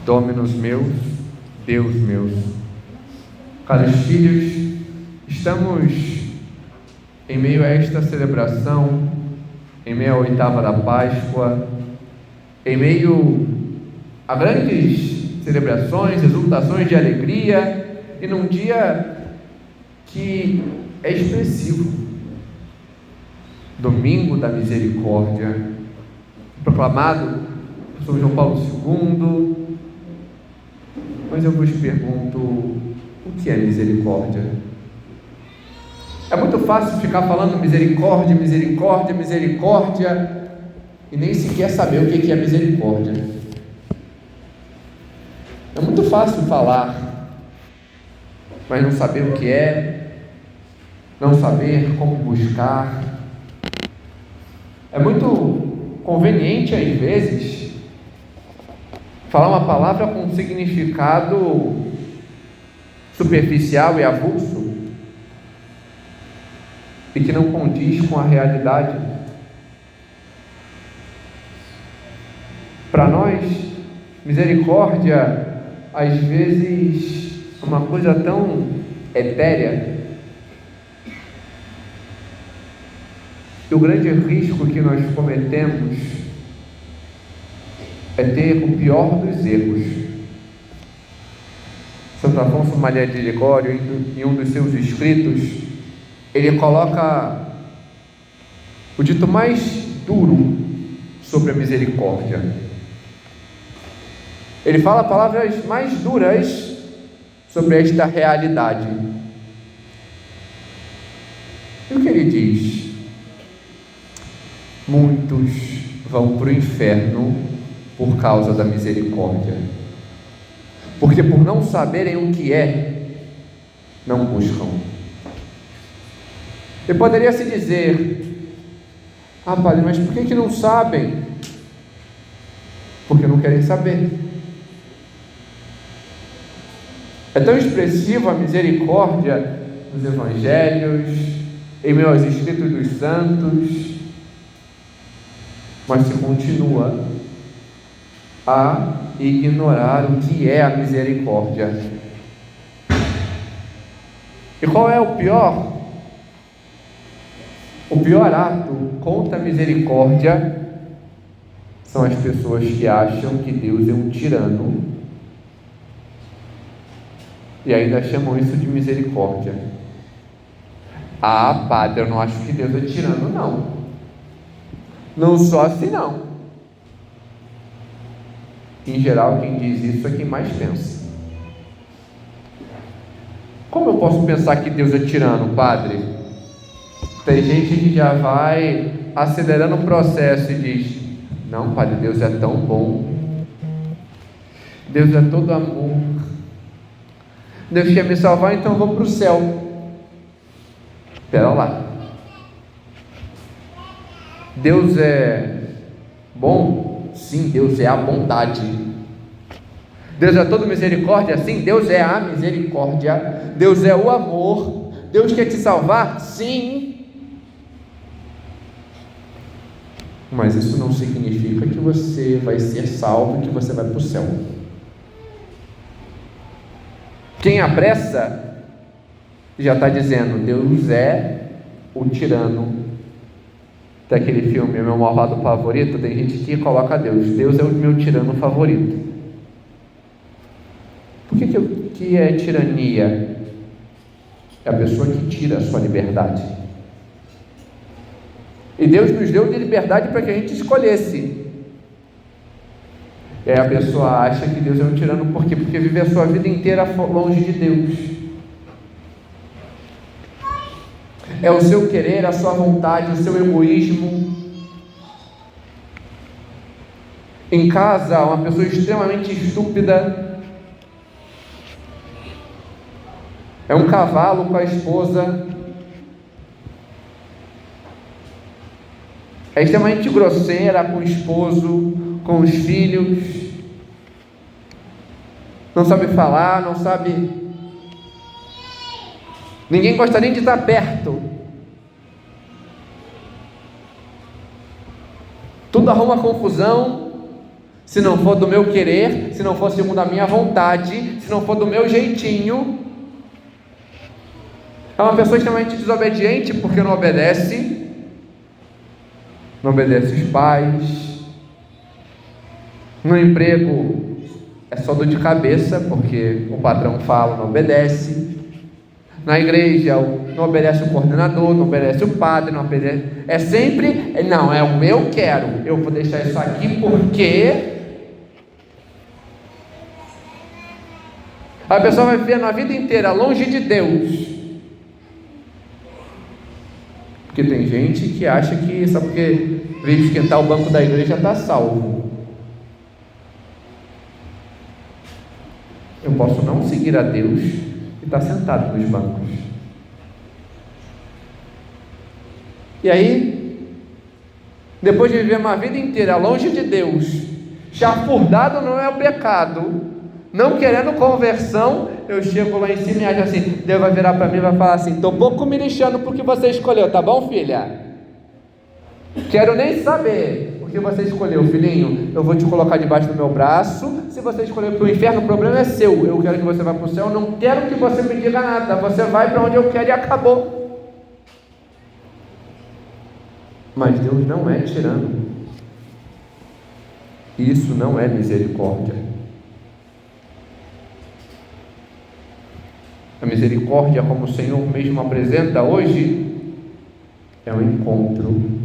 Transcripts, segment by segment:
Dominus meus, Deus meus. Caros filhos, estamos em meio a esta celebração, em meio à oitava da Páscoa, em meio a grandes celebrações, exultações de alegria, e num dia que é expressivo, Domingo da Misericórdia, proclamado por São João Paulo II. Mas eu vos pergunto, o que é misericórdia? É muito fácil ficar falando misericórdia, misericórdia, misericórdia, e nem sequer saber o que é misericórdia. É muito fácil falar, mas não saber o que é, não saber como buscar. É muito conveniente, às vezes, falar uma palavra com um significado superficial e avulso, e que não condiz com a realidade. Para nós, misericórdia, às vezes, é uma coisa tão etérea, e o grande risco que nós cometemos é ter o pior dos erros. Santo Afonso Maria de Ligório, em um dos seus escritos, ele coloca o dito mais duro sobre a misericórdia. Ele fala palavras mais duras sobre esta realidade. E o que ele diz? Muitos vão para o inferno por causa da misericórdia, porque por não saberem o que é, não buscam. E poderia se dizer: ah, padre, mas por que não sabem? Porque não querem saber. É tão expressiva a misericórdia nos evangelhos, em meio aos escritos dos santos, mas se continua a ignorar o que é a misericórdia. E qual é o pior? O pior ato contra a misericórdia são as pessoas que acham que Deus é um tirano e ainda chamam isso de misericórdia. Ah, padre, eu não acho que Deus é tirano, não. Não sou assim, não. Em geral, quem diz isso é quem mais pensa. Como eu posso pensar que Deus é tirano, padre? Tem gente que já vai acelerando o processo e diz: não, padre, Deus é tão bom, Deus é todo amor, Deus quer me salvar, então eu vou para o céu. Espera lá, Deus é bom? Sim, Deus é a bondade. Deus é todo misericórdia? Sim, Deus é a misericórdia. Deus é o amor. Deus quer te salvar? Sim. Mas isso não significa que você vai ser salvo e que você vai para o céu. Quem apressa já está dizendo: Deus é o tirano. Daquele filme, Meu Malvado Favorito, tem gente que coloca Deus é o meu tirano favorito. Por que é tirania? É a pessoa que tira a sua liberdade. E Deus nos deu de liberdade para que a gente escolhesse. E aí a pessoa acha que Deus é um tirano, por quê? Porque vive a sua vida inteira longe de Deus. É o seu querer, a sua vontade, o seu egoísmo. Em casa, uma pessoa extremamente estúpida. É um cavalo com a esposa. É extremamente grosseira com o esposo, com os filhos. Não sabe falar, não sabe. Ninguém gosta nem de estar perto. Tudo arruma confusão. se não for do meu querer, se não for segundo a minha vontade, se não for do meu jeitinho. É uma pessoa extremamente desobediente porque não obedece os pais. No emprego é só dor de cabeça porque o patrão fala, não obedece. Na igreja não obedece o coordenador, não obedece o padre, não obedece. É sempre, não, é o eu quero, eu vou deixar isso aqui porque a pessoa vai viver a vida inteira longe de Deus. Porque tem gente que acha que só porque veio esquentar o banco da igreja está salvo. Eu posso não seguir a Deus e estar sentado nos bancos. E aí, depois de viver uma vida inteira longe de Deus, chafurdado não é o pecado, não querendo conversão, eu chego lá em cima e acho assim, Deus vai virar para mim e vai falar assim, estou pouco me lixando porque você escolheu, tá bom, filha? Quero nem saber o que você escolheu, filhinho. Eu vou te colocar debaixo do meu braço. Se você escolher para o inferno, o problema é seu. Eu quero que você vá para o céu. Eu não quero que você me diga nada. Você vai para onde eu quero e acabou. Mas Deus não é tirano. Isso não é misericórdia. A misericórdia, como o Senhor mesmo apresenta hoje, é um encontro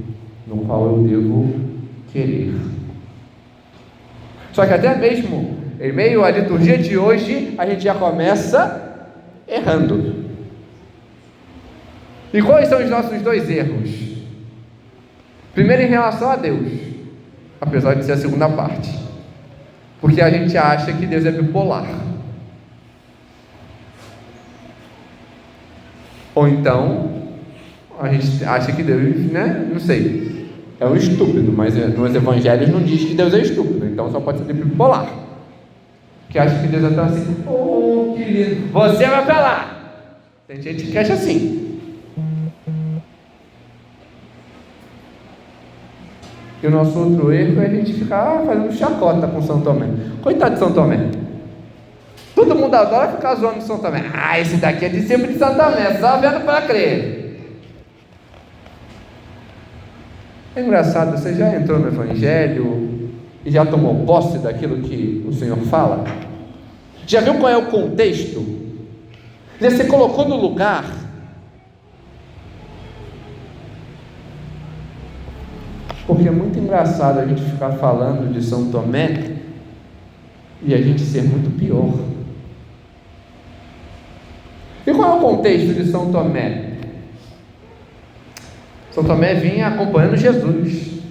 no qual eu devo querer. Só que até mesmo em meio à liturgia de hoje, a gente já começa errando. E quais são os nossos dois erros? Primeiro, em relação a Deus, apesar de ser a segunda parte, porque a gente acha que Deus é bipolar. Ou então a gente acha que Deus, não sei, é um estúpido, mas nos evangelhos não diz que Deus é estúpido, então só pode ser bipolar, que acha que Deus é tão assim, oh, que lindo, você vai para lá. Tem gente que acha assim. E o nosso outro erro é a gente ficar fazendo chacota com São Tomé. Coitado de São Tomé. Todo mundo adora ficar zoando São Tomé. Ah, esse daqui é discípulo de São Tomé, só vendo para crer. É engraçado, você já entrou no Evangelho e já tomou posse daquilo que o Senhor fala? Já viu qual é o contexto? Já se colocou no lugar? Porque é muito engraçado a gente ficar falando de São Tomé e a gente ser muito pior. E qual é o contexto de São Tomé? São Tomé vinha acompanhando Jesus,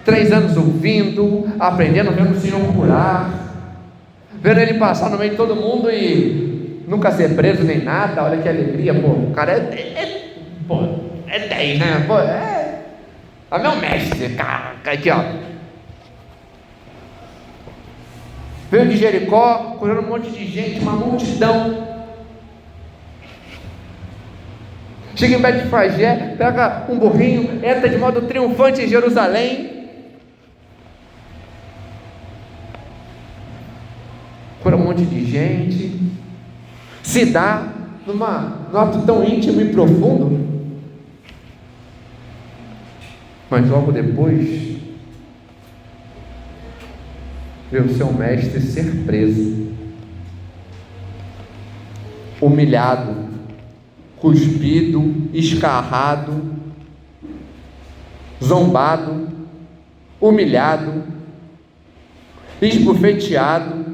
3 anos ouvindo, aprendendo, vendo o Senhor curar, vendo Ele passar no meio de todo mundo e nunca ser preso nem nada. Olha que alegria, pô, o cara é 10, né? Pô, é meu mestre, cara, aqui ó. Veio de Jericó, curando um monte de gente, uma multidão. Chega em Betfagé, pega um burrinho, entra de modo triunfante em Jerusalém, cura um monte de gente, se dá num ato tão íntimo e profundo. Mas logo depois vê o seu mestre ser preso, humilhado, cuspido, escarrado, zombado, humilhado, esbofeteado,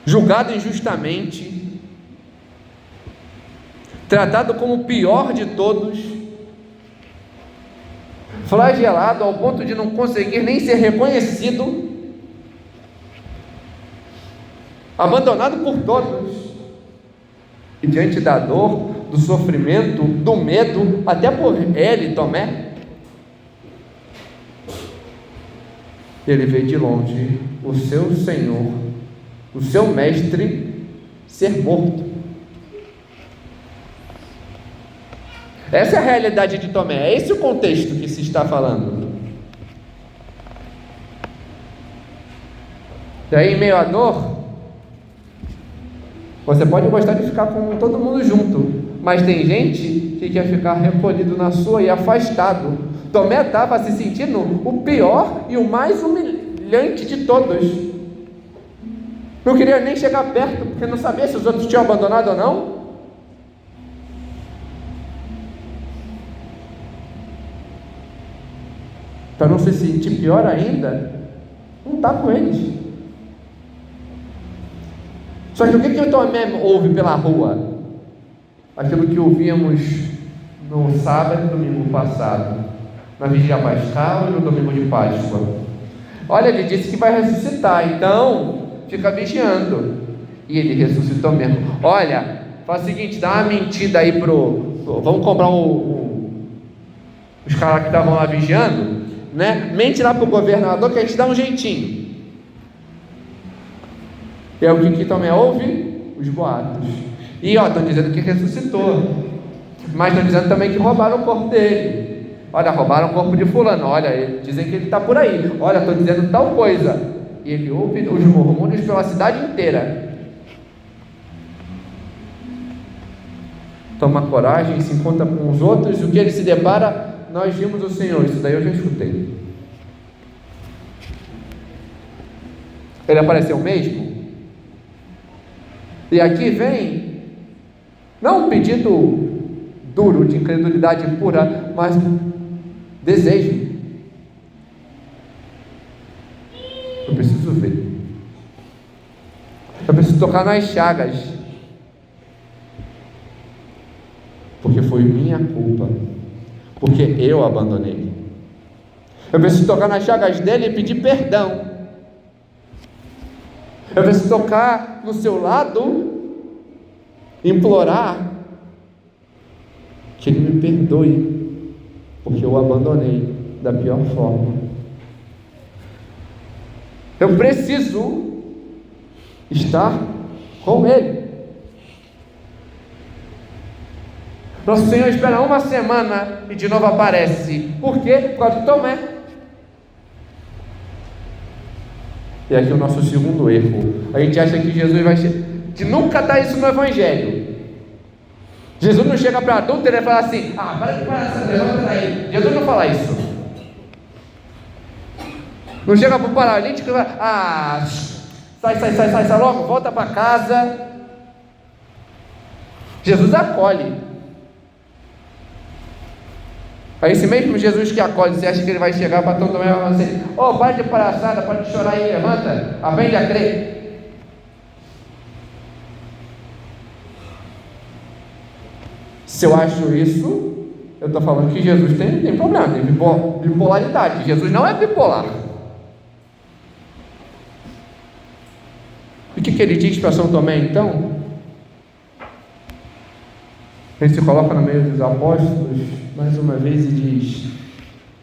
julgado injustamente, tratado como o pior de todos, flagelado ao ponto de não conseguir nem ser reconhecido, abandonado por todos. E diante da dor, do sofrimento, do medo, até por ele, Tomé, ele vê de longe o seu Senhor, o seu mestre, ser morto. Essa é a realidade de Tomé, é esse o contexto que se está falando. E aí, em meio à dor, você pode gostar de ficar com todo mundo junto, mas tem gente que quer ficar recolhido na sua e afastado. Tomé estava se sentindo o pior e o mais humilhante de todos. Não queria nem chegar perto, porque não sabia se os outros tinham abandonado ou não. Para não se sentir pior ainda, não está com eles. Só que o que o Tomé ouve pela rua? Aquilo que ouvíamos no sábado e domingo passado, na vigília pascal e no domingo de Páscoa. Olha, ele disse que vai ressuscitar, então fica vigiando. E ele ressuscitou mesmo. Olha, faz o seguinte, dá uma mentira aí vamos comprar os caras que estavam lá vigiando, né? Mente lá pro governador que a gente dá um jeitinho. E é o que Tomé ouve? Os boatos. E estão dizendo que ressuscitou, mas estão dizendo também que roubaram o corpo dele. Olha, roubaram o corpo de fulano. Olha, dizem que ele está por aí. Olha, estão dizendo tal coisa. E ele ouve os murmúrios pela cidade inteira. Toma coragem, se encontra com os outros, e o que ele se depara? Nós vimos o Senhor. Isso daí eu já escutei. Ele apareceu mesmo? E aqui vem, não um pedido duro de incredulidade pura, mas desejo. Eu preciso ver. Eu preciso tocar nas chagas. Porque foi minha culpa. Porque eu abandonei. Eu preciso tocar nas chagas dele e pedir perdão. Eu preciso tocar no seu lado, implorar que ele me perdoe, porque eu o abandonei da pior forma. Eu preciso estar com ele. Nosso Senhor espera uma semana e de novo aparece. Por quê? Por causa de Tomé. E aqui o nosso segundo erro. A gente acha que Jesus vai que nunca está isso no Evangelho. Jesus não chega para adúltero e fala assim: para de parar, levanta daí. Jesus não fala isso. Não chega para o paralítico e fala: sai logo, volta para casa. Jesus acolhe. Aí esse mesmo Jesus que acolhe, você acha que ele vai chegar para todo mundo e falar assim: para de palhaçada, para de chorar aí, levanta, aprende a crer. Se eu acho isso, eu estou falando que Jesus tem problema, tem bipolaridade. Jesus não é bipolar. E o que ele diz para São Tomé então? Ele se coloca no meio dos apóstolos mais uma vez e diz: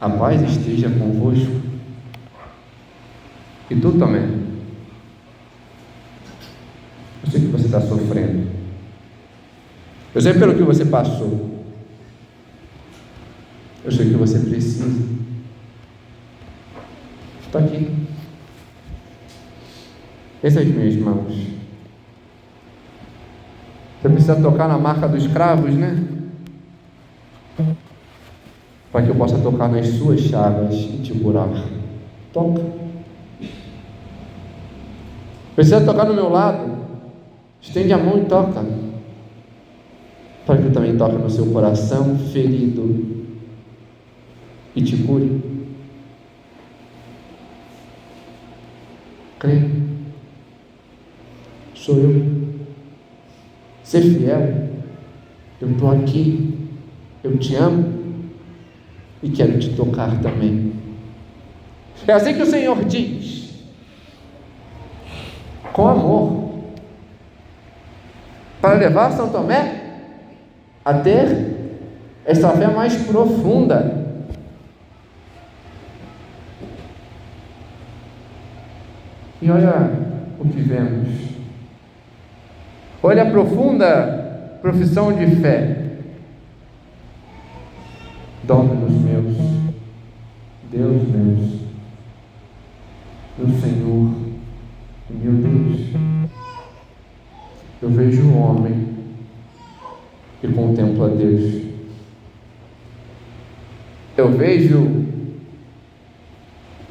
a paz esteja convosco. E tu também. Eu sei que você está sofrendo. Eu sei pelo que você passou. Eu sei que você precisa. Está aqui. Essas minhas mãos. Você precisa tocar na marca dos cravos, né? Para que eu possa tocar nas suas chagas e te curar. Toca. Precisa tocar no meu lado. Estende a mão e toca. Para que eu também toque no seu coração ferido e te cure. Crê. Sou eu. Ser fiel. Eu estou aqui. Eu te amo e quero te tocar também. É assim que o Senhor diz, com amor, para levar São Tomé a ter essa fé mais profunda. E olha o que vemos. Olha a profunda profissão de fé. Dominus meus, Deus meu Senhor Eu vejo um homem que contempla Deus. Eu vejo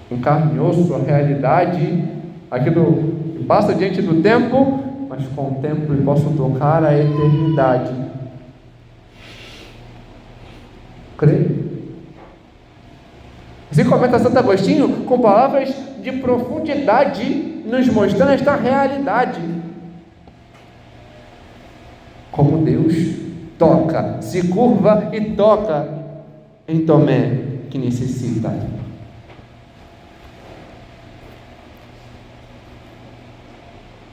em carne e osso a realidade, aquilo que passa diante do tempo, mas contemplo e posso tocar a eternidade. Creio. Assim comenta Santo Agostinho, com palavras de profundidade, nos mostrando esta realidade. Como Deus toca, se curva e toca em Tomé, que necessita.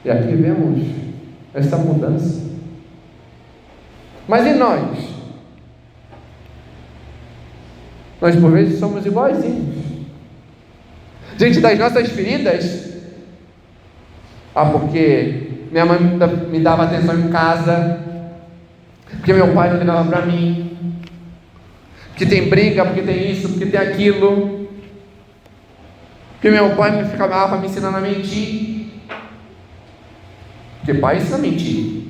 E aqui vemos essa mudança. Mas e nós? Nós por vezes somos iguaizinhos. Diante das nossas feridas, porque minha mãe me dava atenção em casa, porque meu pai não ligava para mim, porque tem briga, porque tem isso, porque tem aquilo, porque meu pai me ficava me ensinando a mentir, porque pai ensina a mentir.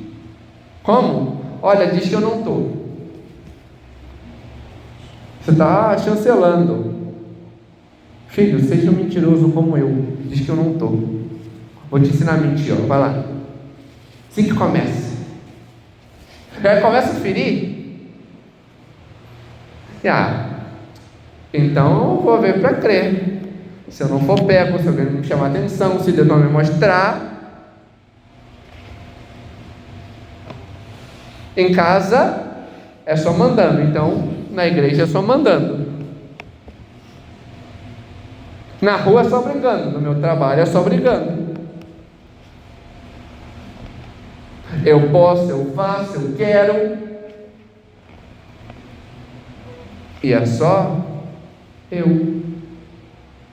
Como? Olha, diz que eu não estou. Você está chancelando. Filho, seja um mentiroso como eu. Diz que eu não estou. Vou te ensinar a mentir, ó. Vai lá. Assim que começa. Aí começa a ferir. Então eu vou ver para crer. Se eu não for pego, se alguém me chamar atenção, se Deus não me mostrar. Em casa é só mandando. Então na igreja é só mandando. Na rua é só brigando. No meu trabalho é só brigando. Eu posso, eu faço, eu quero. E é só eu.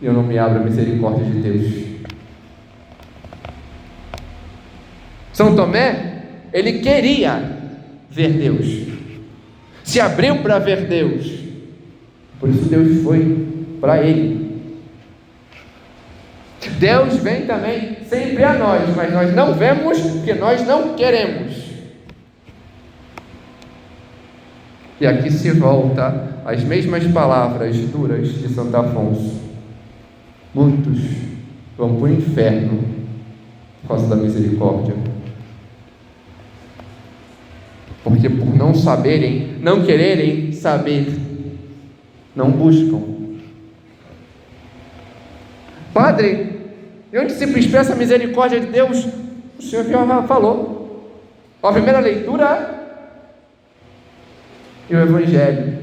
Eu não me abro à misericórdia de Deus. São Tomé, ele queria ver Deus. Se abriu para ver Deus. Por isso Deus foi para ele. Deus vem também sempre a nós, mas nós não vemos porque nós não queremos. E aqui se volta às mesmas palavras duras de Santo Afonso. Muitos vão para o inferno por causa da misericórdia. Porque por não saberem, não quererem saber, não buscam. Padre, e onde se expressa a misericórdia de Deus? O Senhor já falou. A primeira leitura e o Evangelho.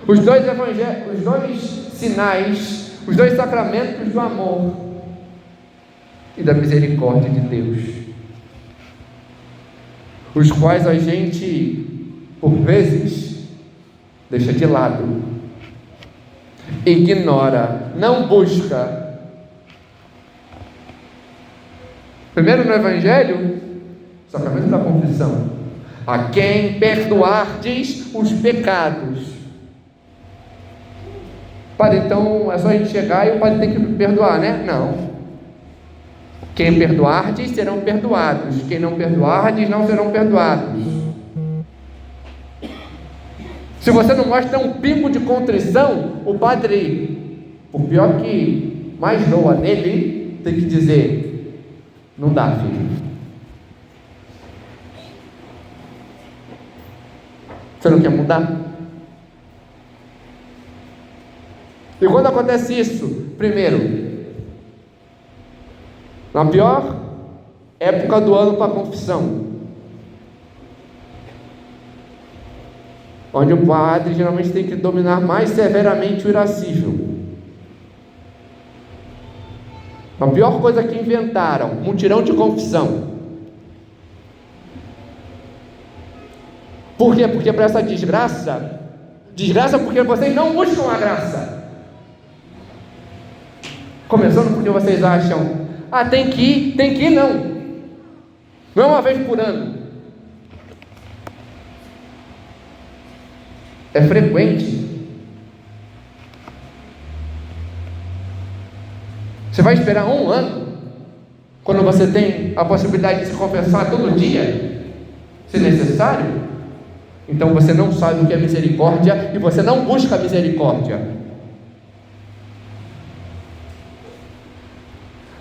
Os dois evangelhos, os dois sinais, os dois sacramentos do amor e da misericórdia de Deus, os quais a gente, por vezes, deixa de lado, ignora, não busca. Primeiro no Evangelho, sacramento da confissão: a quem perdoardes os pecados. Padre, então é só a gente chegar e o padre tem que perdoar, né? Não. Quem perdoardes serão perdoados, quem não perdoardes não serão perdoados. Se você não mostra um pingo de contrição, o padre, por pior que mais doa nele, tem que dizer: não dá, filho. Você não quer mudar? E quando acontece isso? Primeiro, na pior época do ano para a confissão, onde o padre geralmente tem que dominar mais severamente o irascível. A pior coisa que inventaram: mutirão de confissão. Por quê? Porque para essa desgraça porque vocês não buscam a graça. Começando porque vocês acham: tem que ir, não é uma vez por ano. É frequente. Você vai esperar um ano Quando você tem a possibilidade de se confessar todo dia, se necessário, então você não sabe o que é misericórdia e você não busca misericórdia.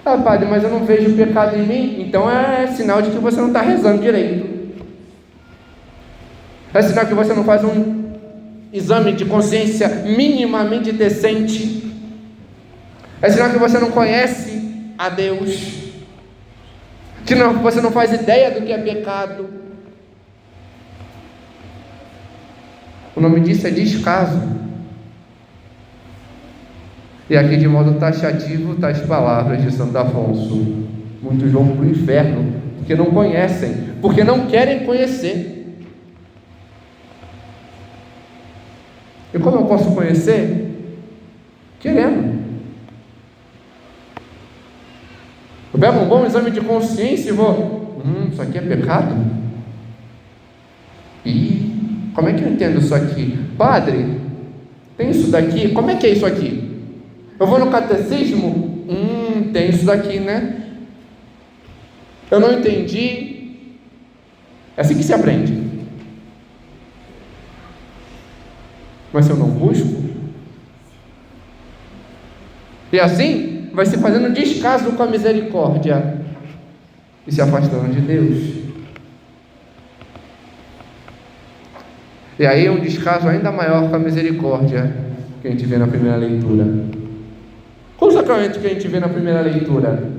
Ah, padre, mas eu não vejo pecado em mim. Então é sinal de que você não está rezando direito. É sinal que você não faz um exame de consciência minimamente decente. É sinal que você não conhece a Deus, que você não faz ideia do que é pecado. O nome disso é descaso. E aqui, de modo taxativo, está as palavras de Santo Afonso: muitos vão para o inferno porque não conhecem, porque não querem conhecer. E como eu posso conhecer? Querendo. Eu pego um bom exame de consciência e vou: isso aqui é pecado? E como é que eu entendo isso aqui? Padre, tem isso daqui? Como é que é isso aqui? Eu vou no catecismo? Tem isso daqui, né? Eu não entendi. É assim que se aprende. Mas se eu não busco, e assim vai se fazendo descaso com a misericórdia e se afastando de Deus. E aí é um descaso ainda maior com a misericórdia que a gente vê na primeira leitura. Qual o sacramento que a gente vê na primeira leitura?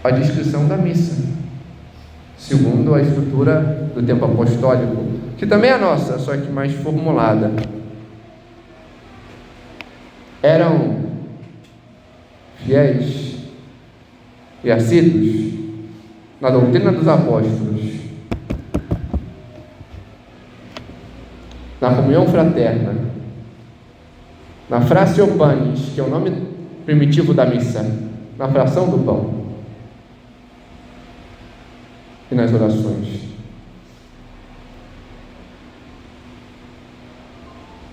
A descrição da missa, segundo a estrutura do tempo apostólico, que também é nossa, só que mais formulada. Eram fiéis e assíduos na doutrina dos apóstolos, na comunhão fraterna, na Fratio Panis, que é o nome primitivo da missa, na fração do pão e nas orações.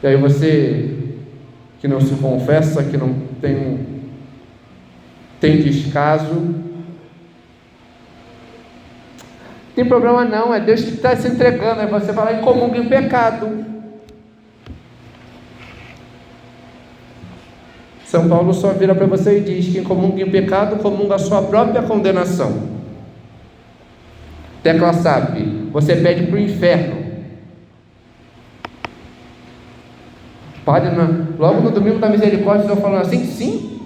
E aí você que não se confessa, que não tem descaso, tem problema não, é Deus que está se entregando. Aí você vai lá e comunga em pecado. São Paulo só vira para você e diz: quem comunga em pecado, comunga a sua própria condenação. Tecla SAP, você pede para o inferno. Padre, logo no domingo da misericórdia, estou falando assim? Sim.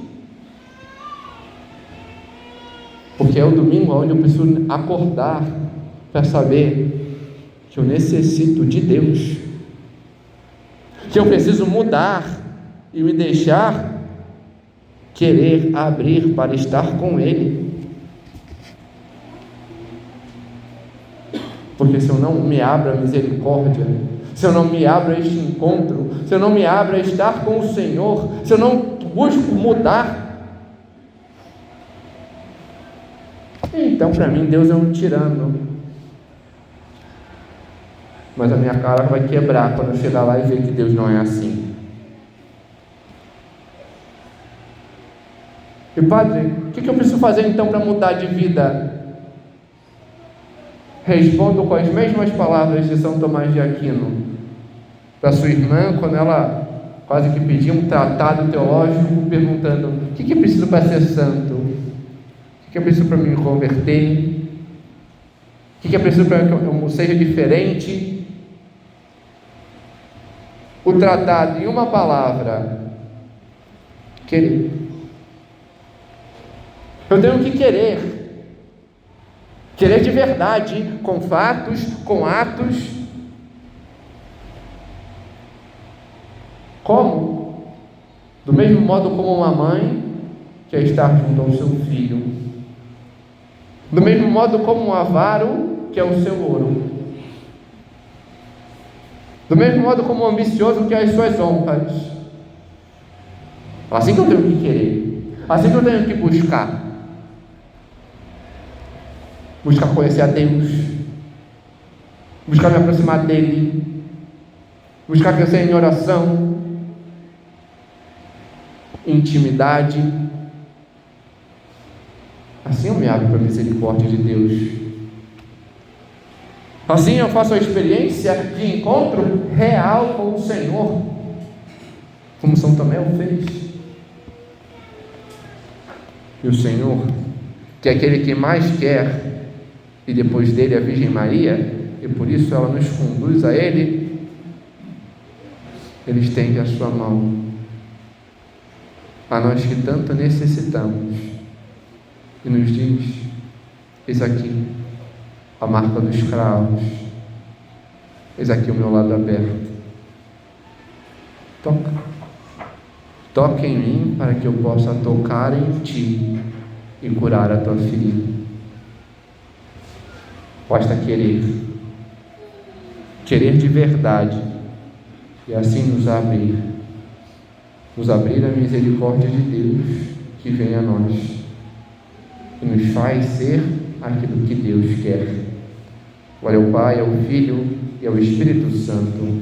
Porque é o domingo onde eu preciso acordar para saber que eu necessito de Deus, que eu preciso mudar e me deixar querer abrir para estar com Ele. Porque se eu não me abro à misericórdia, se eu não me abro a este encontro, se eu não me abro a estar com o Senhor, se eu não busco mudar, então para mim Deus é um tirano. Mas a minha cara vai quebrar quando eu chegar lá e ver que Deus não é assim. E padre, o que eu preciso fazer então para mudar de vida? Respondo com as mesmas palavras de São Tomás de Aquino para sua irmã, quando ela quase que pediu um tratado teológico, perguntando: o que eu preciso para ser santo? O que eu preciso para me converter? O que eu preciso para que eu seja diferente? O tratado, em uma palavra: querer. Eu tenho que querer de verdade, com fatos, com atos. Como? Do mesmo modo como uma mãe quer estar junto ao seu filho, do mesmo modo como um avaro quer o seu ouro, do mesmo modo como um ambicioso quer as suas honras. Assim que eu tenho que querer, assim que eu tenho que buscar conhecer a Deus, buscar me aproximar dEle, buscar crescer em oração, intimidade, Assim eu me abro para a misericórdia de Deus. Assim eu faço a experiência de encontro real com o Senhor, como São Tomé o fez. E o Senhor, que é aquele que mais quer, e depois dele a Virgem Maria, e por isso ela nos conduz a Ele, Ele estende a sua mão a nós que tanto necessitamos e nos diz: eis aqui a marca dos cravos, eis aqui o meu lado aberto, toca em mim para que eu possa tocar em ti e curar a tua ferida. Basta querer de verdade, e assim nos abrir a misericórdia de Deus que vem a nós e nos faz ser aquilo que Deus quer. Glória ao Pai, ao Filho e ao Espírito Santo,